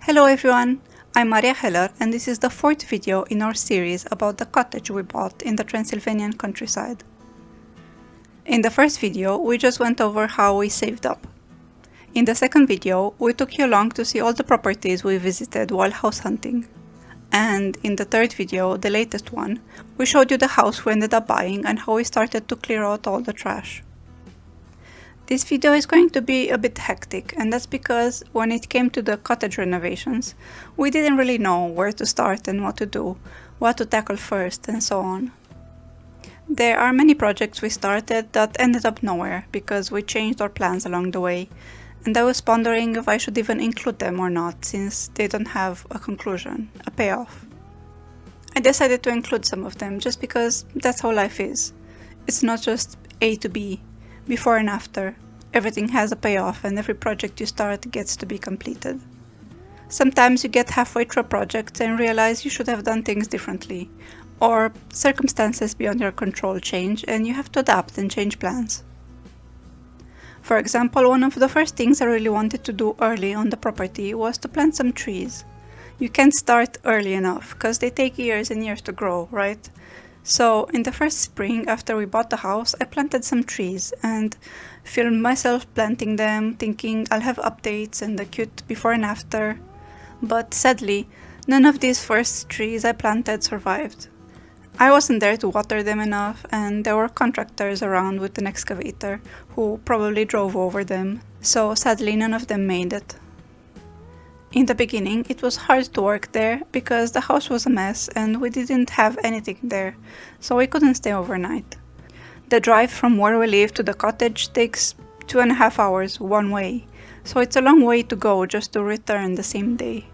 Hello everyone, I'm Maria Heller and this is the fourth video in our series about the cottage we bought in the Transylvanian countryside. In the first video, we just went over how we saved up. In the second video, we took you along to see all the properties we visited while house hunting. And in the third video, the latest one, we showed you the house we ended up buying and how we started to clear out all the trash. This video is going to be a bit hectic, and that's because when it came to the cottage renovations, we didn't really know where to start and what to do, what to tackle first, and so on. There are many projects we started that ended up nowhere because we changed our plans along the way, and I was pondering if I should even include them or not since they don't have a conclusion, a payoff. I decided to include some of them just because that's how life is. It's not just A to B. Before and after, everything has a payoff and every project you start gets to be completed. Sometimes you get halfway through a project and realize you should have done things differently, or circumstances beyond your control change and you have to adapt and change plans. For example, one of the first things I really wanted to do early on the property was to plant some trees. You can't start early enough, because they take years and years to grow, right? So in the first spring after we bought the house, I planted some trees and filmed myself planting them, thinking I'll have updates and a cute before and after. But sadly, none of these first trees I planted survived. I wasn't there to water them enough, and there were contractors around with an excavator who probably drove over them, so sadly none of them made it. In the beginning, it was hard to work there because the house was a mess and we didn't have anything there, so we couldn't stay overnight. The drive from where we live to the cottage takes 2.5 hours one way, so it's a long way to go just to return the same day.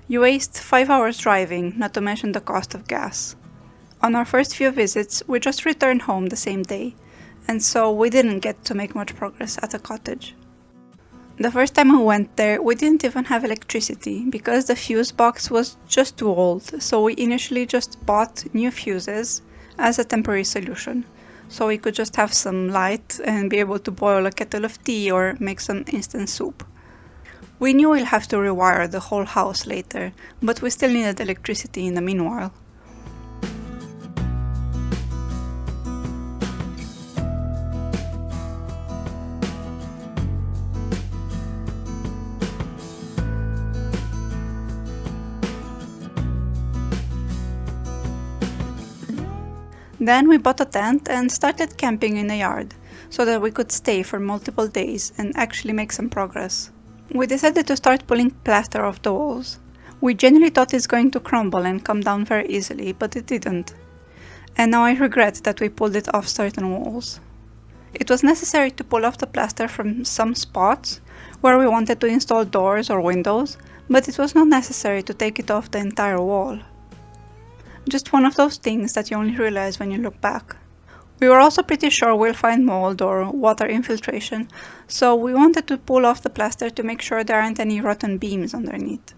You waste 5 hours driving, not to mention the cost of gas. On our first few visits, we just returned home the same day, and so we didn't get to make much progress at the cottage. The first time I went there, we didn't even have electricity because the fuse box was just too old, so we initially just bought new fuses as a temporary solution, so we could just have some light and be able to boil a kettle of tea or make some instant soup. We knew we'll have to rewire the whole house later, but we still needed electricity in the meanwhile. Then we bought a tent and started camping in the yard, so that we could stay for multiple days and actually make some progress. We decided to start pulling plaster off the walls. We genuinely thought it's going to crumble and come down very easily, but it didn't. And now I regret that we pulled it off certain walls. It was necessary to pull off the plaster from some spots where we wanted to install doors or windows, but it was not necessary to take it off the entire wall. Just one of those things that you only realize when you look back. We were also pretty sure we'll find mold or water infiltration, so we wanted to pull off the plaster to make sure there aren't any rotten beams underneath.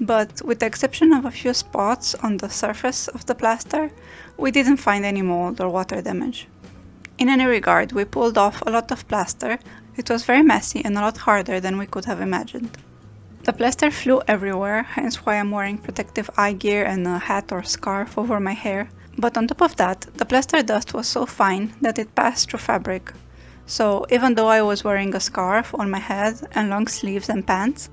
But with the exception of a few spots on the surface of the plaster, we didn't find any mold or water damage. In any regard, we pulled off a lot of plaster. It was very messy and a lot harder than we could have imagined. The plaster flew everywhere, hence why I'm wearing protective eye gear and a hat or scarf over my hair. But on top of that, the plaster dust was so fine that it passed through fabric. So even though I was wearing a scarf on my head and long sleeves and pants,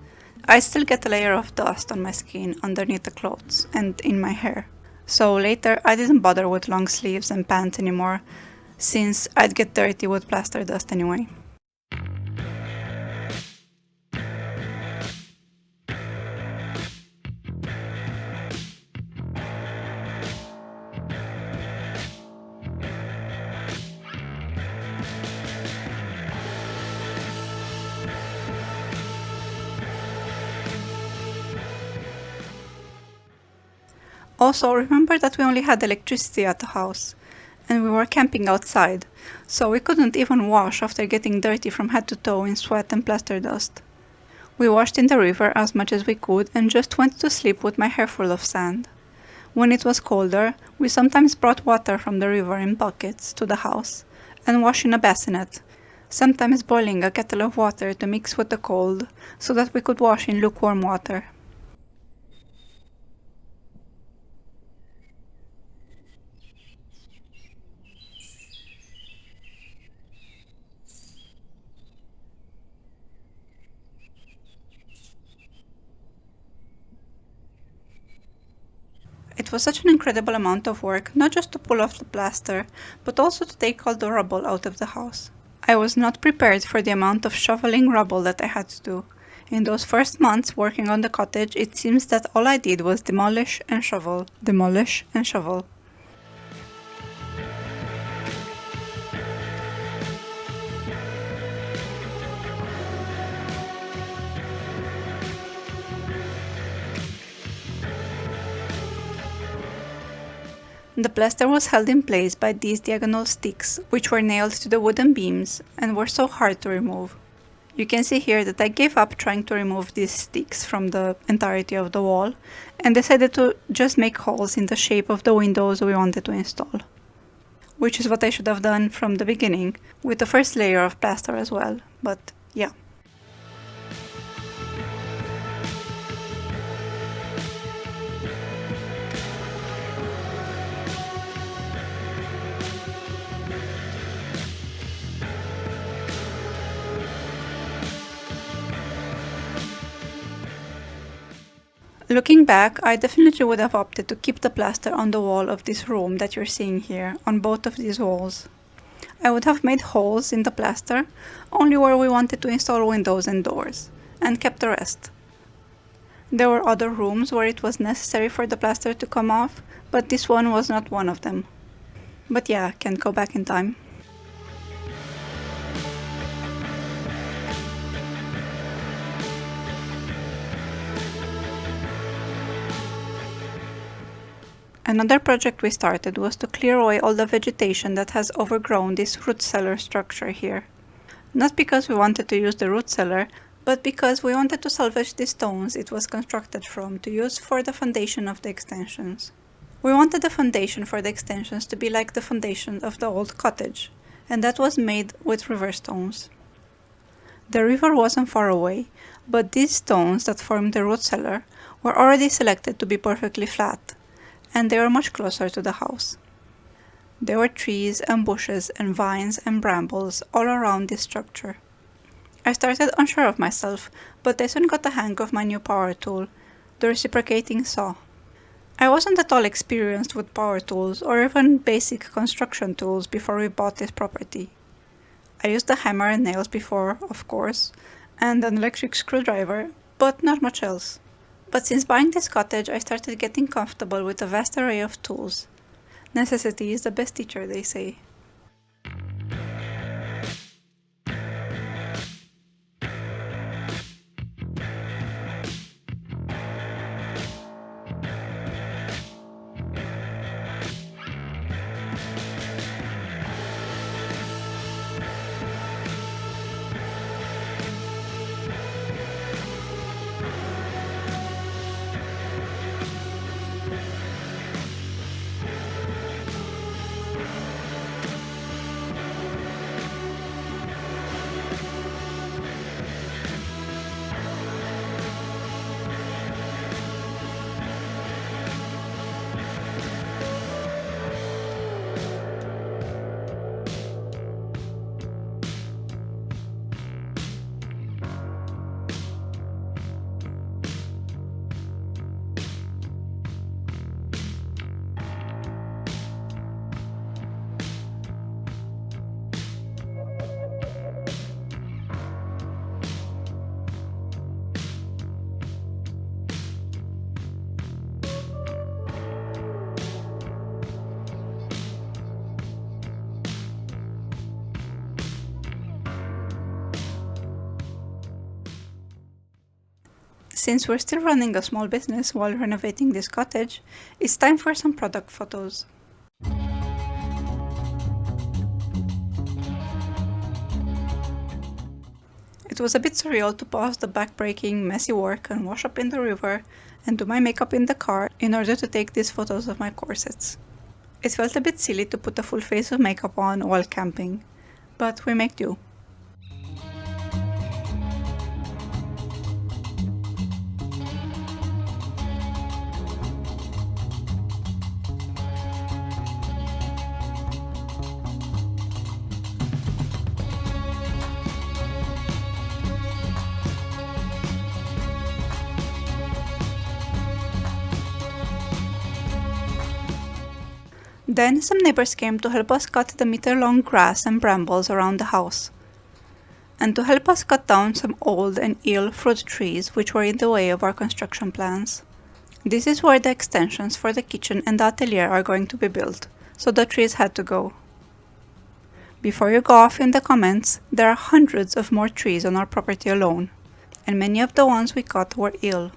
I still get a layer of dust on my skin underneath the clothes and in my hair. So later I didn't bother with long sleeves and pants anymore, since I'd get dirty with plaster dust anyway. Also, remember that we only had electricity at the house, and we were camping outside, so we couldn't even wash after getting dirty from head to toe in sweat and plaster dust. We washed in the river as much as we could and just went to sleep with my hair full of sand. When it was colder, we sometimes brought water from the river in buckets to the house and washed in a bassinet, sometimes boiling a kettle of water to mix with the cold so that we could wash in lukewarm water. It was such an incredible amount of work, not just to pull off the plaster, but also to take all the rubble out of the house. I was not prepared for the amount of shoveling rubble that I had to do. In those first months working on the cottage, it seems that all I did was demolish and shovel, demolish and shovel. The plaster was held in place by these diagonal sticks, which were nailed to the wooden beams and were so hard to remove. You can see here that I gave up trying to remove these sticks from the entirety of the wall and decided to just make holes in the shape of the windows we wanted to install. Which is what I should have done from the beginning, with the first layer of plaster as well, but yeah. Looking back, I definitely would have opted to keep the plaster on the wall of this room that you're seeing here, on both of these walls. I would have made holes in the plaster, only where we wanted to install windows and doors, and kept the rest. There were other rooms where it was necessary for the plaster to come off, but this one was not one of them. But yeah, can't go back in time. Another project we started was to clear away all the vegetation that has overgrown this root cellar structure here. Not because we wanted to use the root cellar, but because we wanted to salvage the stones it was constructed from to use for the foundation of the extensions. We wanted the foundation for the extensions to be like the foundation of the old cottage, and that was made with river stones. The river wasn't far away, but these stones that formed the root cellar were already selected to be perfectly flat, and they were much closer to the house. There were trees and bushes and vines and brambles all around this structure. I started unsure of myself, but I soon got the hang of my new power tool, the reciprocating saw. I wasn't at all experienced with power tools or even basic construction tools before we bought this property. I used a hammer and nails before, of course, and an electric screwdriver, but not much else. But since buying this cottage, I started getting comfortable with a vast array of tools. Necessity is the best teacher, they say. Since we're still running a small business while renovating this cottage, it's time for some product photos. It was a bit surreal to pause the back-breaking, messy work and wash up in the river and do my makeup in the car in order to take these photos of my corsets. It felt a bit silly to put a full face of makeup on while camping, but we make do. Then some neighbors came to help us cut the meter-long grass and brambles around the house, and to help us cut down some old and ill fruit trees which were in the way of our construction plans. This is where the extensions for the kitchen and the atelier are going to be built, so the trees had to go. Before you go off in the comments, there are hundreds of more trees on our property alone, and many of the ones we cut were ill.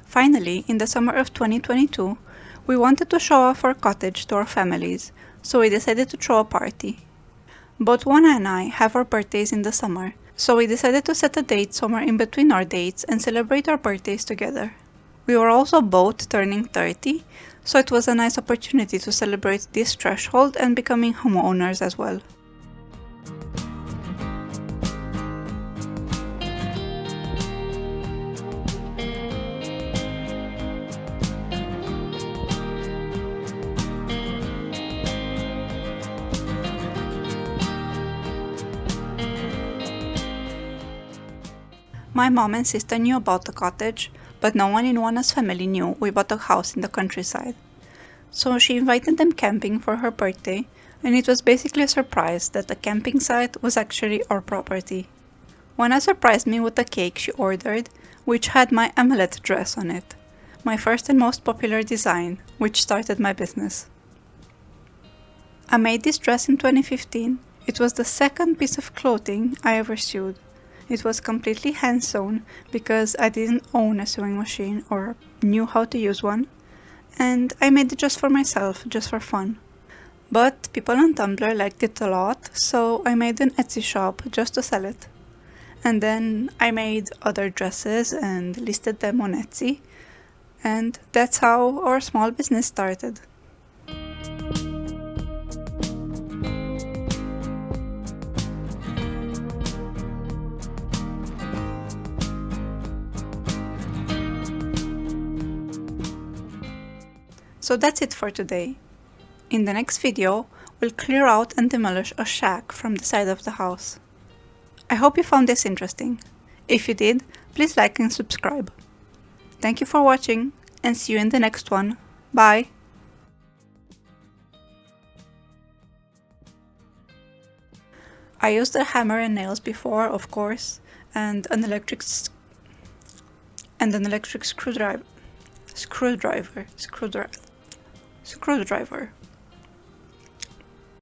Finally, in the summer of 2022, we wanted to show off our cottage to our families, so we decided to throw a party. Both Juana and I have our birthdays in the summer, so we decided to set a date somewhere in between our dates and celebrate our birthdays together. We were also both turning 30, so it was a nice opportunity to celebrate this threshold and becoming homeowners as well. My mom and sister knew about the cottage, but no one in Juana's family knew we bought a house in the countryside. So she invited them camping for her birthday, and it was basically a surprise that the camping site was actually our property. Juana surprised me with a cake she ordered, which had my amulet dress on it, my first and most popular design, which started my business. I made this dress in 2015. It was the second piece of clothing I ever sewed. It was completely hand-sewn because I didn't own a sewing machine or knew how to use one, and I made it just for myself, just for fun. But people on Tumblr liked it a lot, so I made an Etsy shop just to sell it. And then I made other dresses and listed them on Etsy, and that's how our small business started. So that's it for today. In the next video, we'll clear out and demolish a shack from the side of the house. I hope you found this interesting. If you did, please like and subscribe. Thank you for watching, and see you in the next one. Bye! I used a hammer and nails before, of course, and an electric screwdriver.